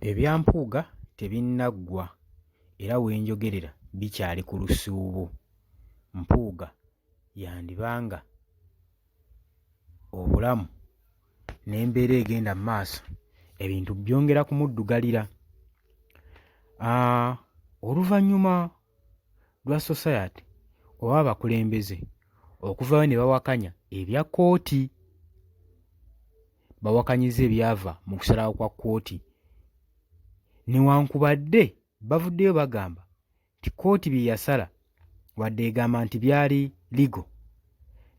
Ebyampuuga tebinnaggwa era wenjogerera bikyali ku lusuubo. Mpuuga yandibanga obulamu n'embeera egenda mu maaso ebintu byongera kumuddugalira. Oluvannyuma lwa society oba abakulembeze okuvaayo ne bawakanya ebya kkooti, bawakanyiza ebyava mu kusalawo kwa kkooti, newankubadde bavuddeyo bagamba nti kkooti bye yasala wadde egamba nti byali legal,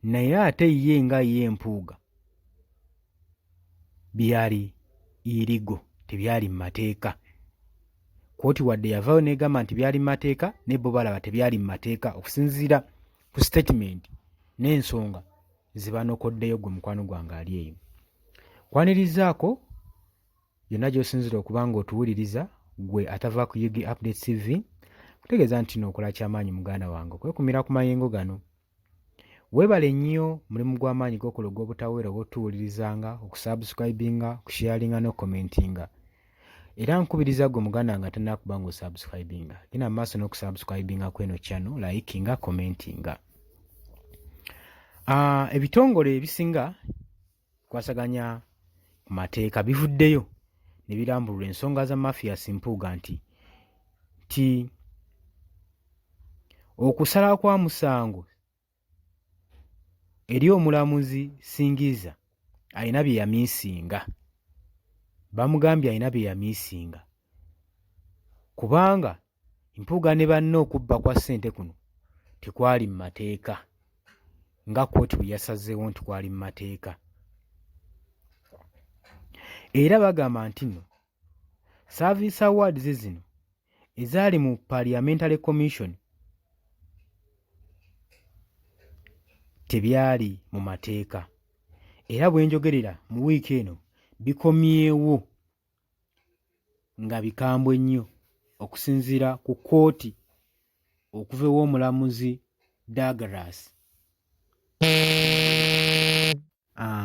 naye ate ye nga ye Mpuuga byali illegal, tebyali mu mateeka. Kkooti wadde yavaayo n'egamba nti byali mu mateeka, ne bo balaba tebyali mu mateeka okusinziira ku statement n'ensonga ze banokoddeyo gwe mukwano gwange ali eyo. Kwanirizaako yonna gy'osinzira okuba ng'otuwuliriza gwe atava ku UG Updates TV, kutegeeza nti n'okola ky'amaanyi muganda wange okwekumira ku mayengo gano. Weebale nnyo mulimu gw'amaanyi gw'okola ogw'obutaweera obw'otuwulirizanga, okusubscribinga, okusharinga n'okukomentinga. Era nkubiriza gwe muganda nga tannakuba ng'osubscribinga, genda mu maaso n'okusubscribinga kweno channel, likinga, commentinga. Ebitongole ebisinga kwasaganya ku mateeka bivuddeyo ne birambulula ensonga za Mathias Mpuuga nti okusala kwa musango eri omulamuzi Singiza alina bye yamiisinga. Bamugambye alina bye yamiisinga kubanga Mpuuga ne banne okubba kwa ssente kuno tekwali mu mateeka nga kkooti bwe yasazeewo nti kwali mu mateeka. Era bagamba nti nno Service Awards zino ezaali mu Parliamentary Commission tebyali mu mateeka, era bwe njogerera mu wiiki eno bikomyewo nga bikambwe nnyo okusinziira ku kkooti okuva ew'omulamuzi Douglas.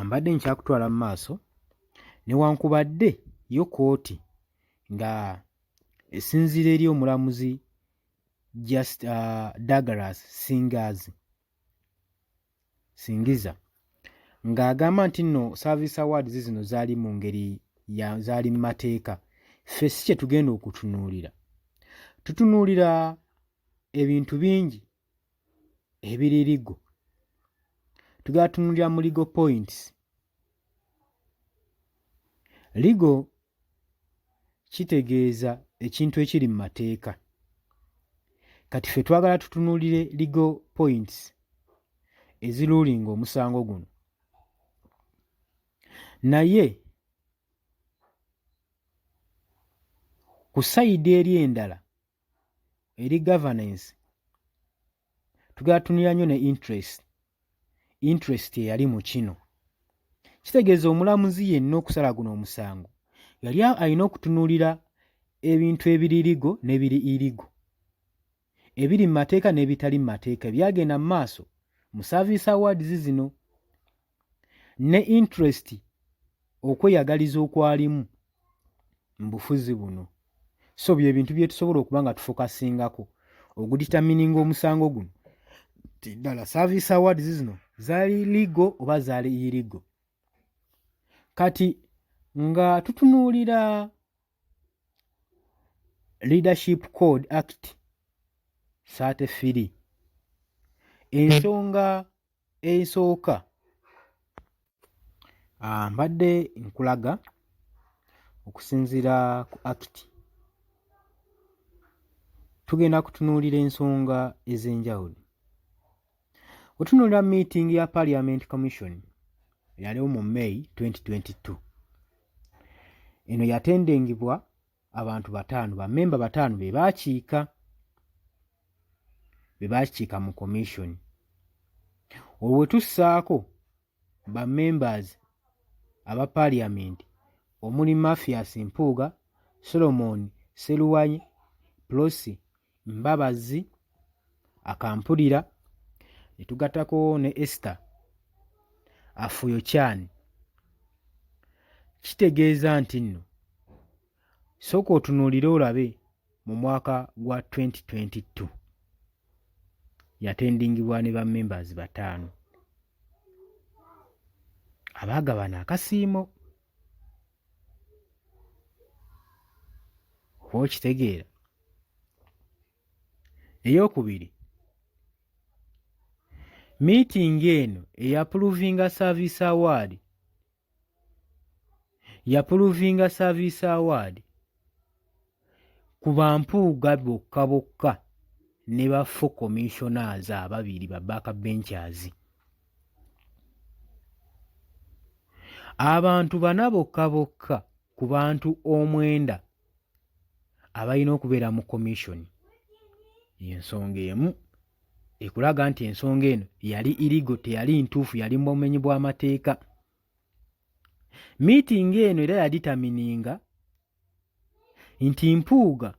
Mbadde nkyakutwala mu maaso newankubadde yo kkooti nga esinziira eri omulamuzi Douglas Singiza ng'agamba nti nno Service Awards zino zaali mu ngeri zaali mu mateeka. Ffe si kye tugenda okutunuulira, tutunuulira ebintu bingi ebiri legal, tugatunuulira mu legal points. Legal kitegeeza ekintu ekiri mu mateeka, kati ffe twagala tutunuulire legal points eziruulinga omusango guno. Naye ku sayidi eri endala eri governance tugatunuulira nnyo ne interest eyali mu kino. Kitegeeza omulamuzi yenna okusala guno omusango yali alina okutunuulira ebintu ebiri legal n'ebiri illegal, ebiri mu mateeka n'ebitali mu mateeka, byagenda mu maaso mu Service Awards zino, ne interest okweyagaliza okwalimu mu bufuzi buno. So bye bintu bye tusobola okuba nga tufokasingako okuditamininga omusango guno ti ddala Service Awards zino zaali legal oba zaali illegal. Kati nga tutunuulira Leadership Code Act 33, ensonga esooka mbadde nkulaga okusinziira ku Act, tugenda kutunuulira ensonga ez'enjawulo. Otunuulira meeting ya Parliament Commission yaliwo mu May 2022. Eno yatendengibwa abantu 5, bammemba 5 be baakiika mu commission. Olwo we tussaako bammembers aba Parliament omuli Mathias Mpuuga, Solomon Sseruwanye, Prosy Mbabazi Akampulira, ne tugattako ne Esther Afuyochan. Kitegeeza nti nno sooka otunuulire olabe mu mwaka gwa 2022 yatendingibwa ne bammembers 5 abaagabana akasiimo oba okitegeera. Eyokubiri, miitingi eno eyapuluvinga service award ku bampuuga bokka bokka ne bafo commissioners 2 ba backbenchers. Abantu 4 bokka bokka ku bantu 9 abalina okubeera mu commission. Ensonga emu ekulaga nti ensonga eno yali irigo, teyali ntuufu, yali mu bumenyi bw'amateeka. Miitingi eno era yaditamininga nti Mpuuga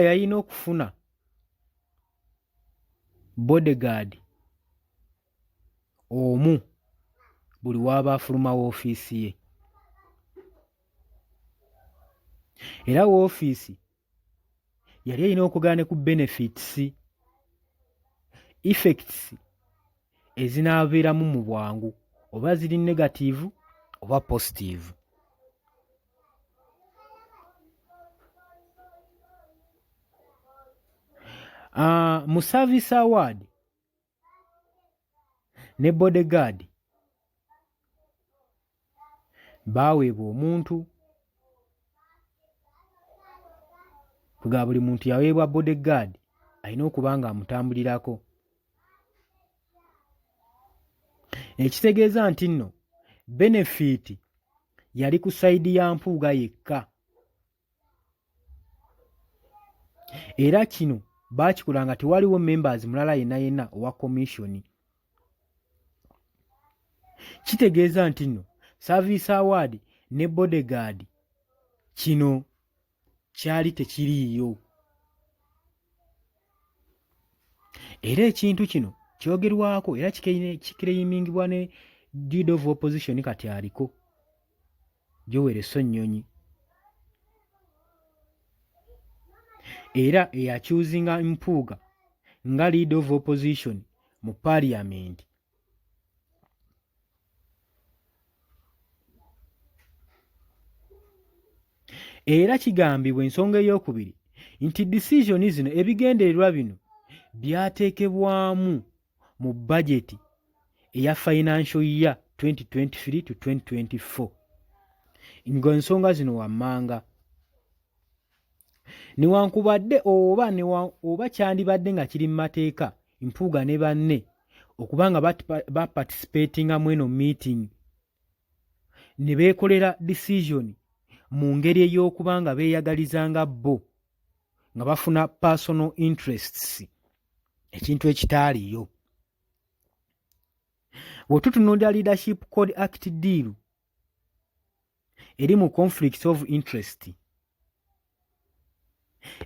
yalina okufuna bodyguard omu buli waaba afuluma woofiisi ye. Era woofiisi yali erina okugaana ku benefits effects ezinaabeeramu mu bwangu, oba ziri negative oba positive. Mu service award ne bodyguard baaweebwa omuntu. Kuga buli muntu yaweebwa bodyguard alina okuba nga amutambulirako. Ekitegeeza nti nno benefit yali ku sayidi ya Mpuuga yekka. Era kino baakikola nga tewaliwo members mulala yenna owa commission. Kitegeeza nti nno service award ne bodyguard kino kyali tekiriiyo. Era ekintu kino kyogerwako era kikireimingibwa ne leader of opposition kati aliko Joel Sonyonyi. Era eyakyuzinga Mpuuga nga leader of opposition mu parliament. Era kigambibwa ensonga ey'okubiri nti decision zino, ebigendererwa bino byateekebwamu mu budget eya financial year 2023 to 2024. Ng'ensonga zino wammanga. Newankubadde oba kyandibadde nga kiri mu mateeka Mpuuga ne banne okuba nga baparticipatinga mu eno meeting ne beekolera decision mu ngeri ey'okuba nga beeyagalizanga bo nga bafuna personal interests, ekintu ekitaaliyo. Bw'otutunuulira Leadership Code Act deal eri mu conflict of interest,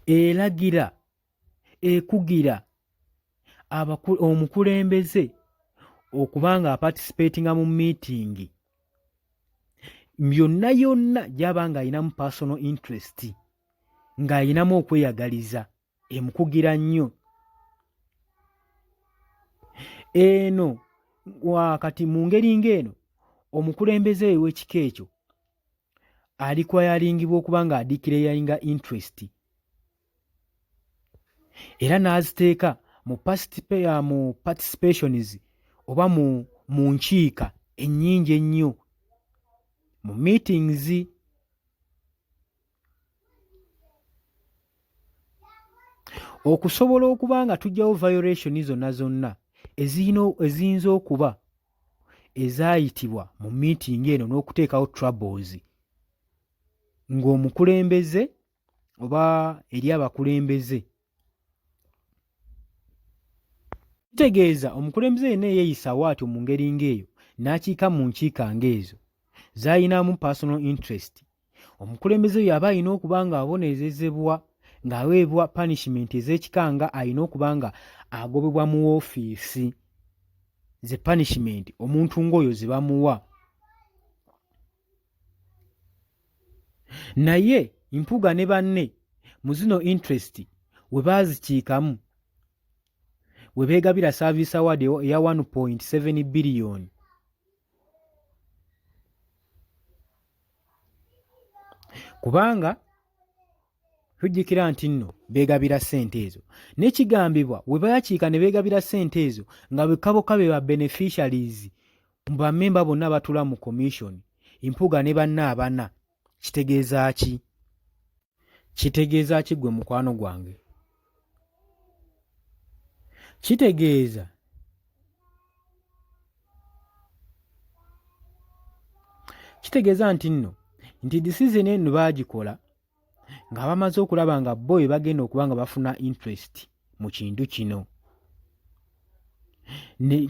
eragira ekugira omukulembeze okuba nga aparticipatinga mu meeting byonna yonna gy'aba ng'ayinamu personal interest, ng'ayinamu okweyagaliza, emukugira nnyo. Eno wakati mu ngeri ng'eno omukulembeze w'ekika ekyo alikwayalingibwa okuba nga adiclaringa interest era n'aziteeka mu participations oba mu nkiika ennyingi ennyo mu meetings. Okusobola okuba nga tujjawo violation zonna eziyinza okuba ezaayitibwa mu meeting eno n'okuteekawo troubles ng'omukulembeze oba eri abakulembeze. Kitegeeza omukulembeze yenna eyeeyisa bw'atyo mu ngeri ng'eyo n'akiika mu nkiika ng'ezo z'ayinamu personal interest, omukulembeze oyo aba alina okuba nga abonerezebwa ng'aweebwa punishment ez'ekikanga, alina okuba nga agobebwa mu woofiisi. ze punishment omuntu ng'oyo ze bamuwa. Naye Mpuuga ne banne mu zino interest we baazikiikamu we beegabira Service Award eya 1.7 billion. Kubanga tujjukira nti nno beegabira ssente ezo. N'ekigambibwa we baakiika ne beegabira ssente ezo nga bekaboka be ba beneficiaries mu bammemba bonna batula mu commission, Mpuuga ne banne abana. Kitegeeza ki? Kitegeeza ki gwe mukwano gwange? Kitegeeza nti nno nti decision eno baagikola nga bamaze okulaba nga bo bagenda okuba nga bafuna interest mu kintu kino.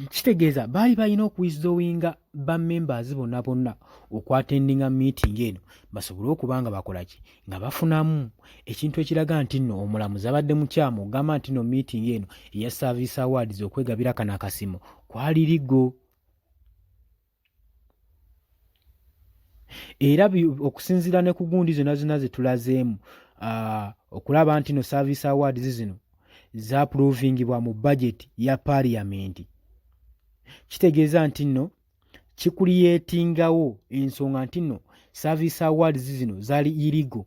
Kitegeeza baali balina okuwizidowinga bammembers bonna bonna okwatendinga meeting eno basobole okuba nga bakola ki? Nga bafunamu ekintu ekiraga nti nno omulamuzi abadde mukyamu ogamba nti nno meeting eno eya Service Awards okwegabira kano akasimo kwali ligo. Era okusinziira ne ku gundi zonna zonna ze tulazeemu okulaba nti no Service Awards zino zaapuluvingibwa mu budget ya Parliament. Kitegeeza nti nno kikuliyetingawo ensonga nti nno Service Awards zino zaali iligo.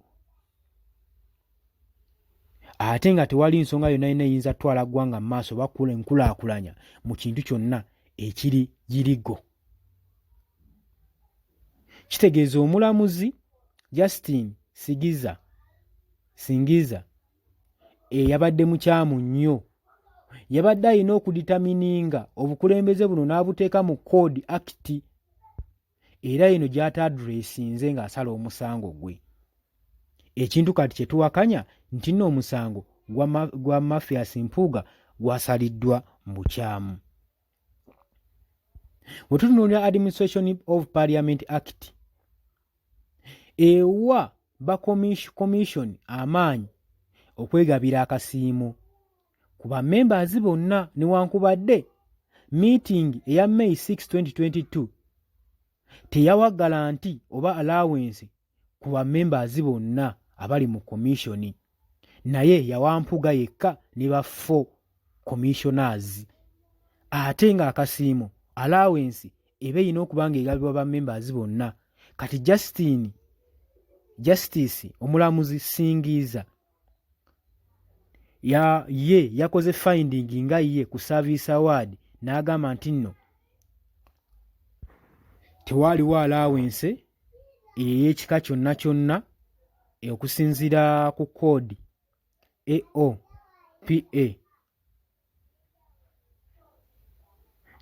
Ate nga tewali nsonga yonna eyinza twala ggwanga mu maaso bakula enkulaakulanya mu kintu kyonna ekiri iligo. Kitegeeza omulamuzi Justin Singiza yabadde mukyamu nnyo, yabadde alina okuditamininga obukulembeze buno n'abuteeka mu Code Act, era eno gy'atadressinze ng'asala omusango gwe. Ekintu kati kye tuwakanya nti nno omusango gwa Mathias Mpuuga gwasaliddwa mu bukyamu. Bwe tutunuulira Administration of Parliament Act ewa ba commission amaanyi okwegabira akasiimo ku bammembers bonna newankubadde meeting eya May 6, 2022 teyawa garanti oba allowance ku bammembers bonna abali mu commission, naye yawa Mpuuga yekka ne ba 4 commissioners. Ate nga akasiimo allowance eba erina okuba nga egabibwa bammembers bonna. Kati Justice omulamuzi Singiza ye yakoze finding nga ye ku Service Award n'agamba nti nno tewaliwo allowance ey'ekika kyonna kyonna okusinziira ku Code AOPA.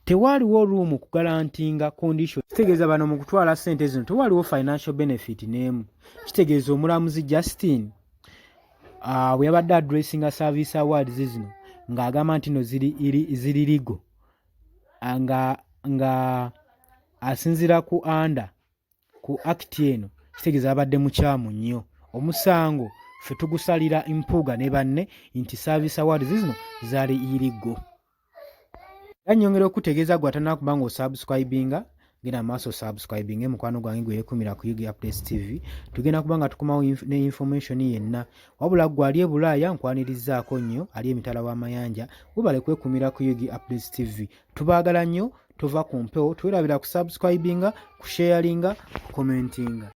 Tewaliwo room kugarantinga condition. Kitegeeza bano mu kutwala ssente zino tewaliwo financial benefit n'emu. Kitegeeza omulamuzi Justin bwe yabadde addressinga Service Awards zino ng'agamba nti no ziri ligo nga asinziira ku Act eno. Kitegeeza abadde mukyamu nnyo. Omusango ffe tugusalira Mpuuga ne banne nti Service Awards zino zaali iligo. Nyongera okutegeeza gw'atannaba nga osubscribinga genda maaso subscribing mukwano gwange gwe yekumira ku Yugi Updates TV. Tugenda kuba nga tukomawo ne information yenna. Wabula gwe ali e Bulaaya nkwanirizaako nnyo, ali emitala w'amayanja, webale kwekumira ku Yugi Updates TV. Tubaagala nnyo, tova ku mpewo, twerabira ku subscribinga, ku sharinga, ku commentinga.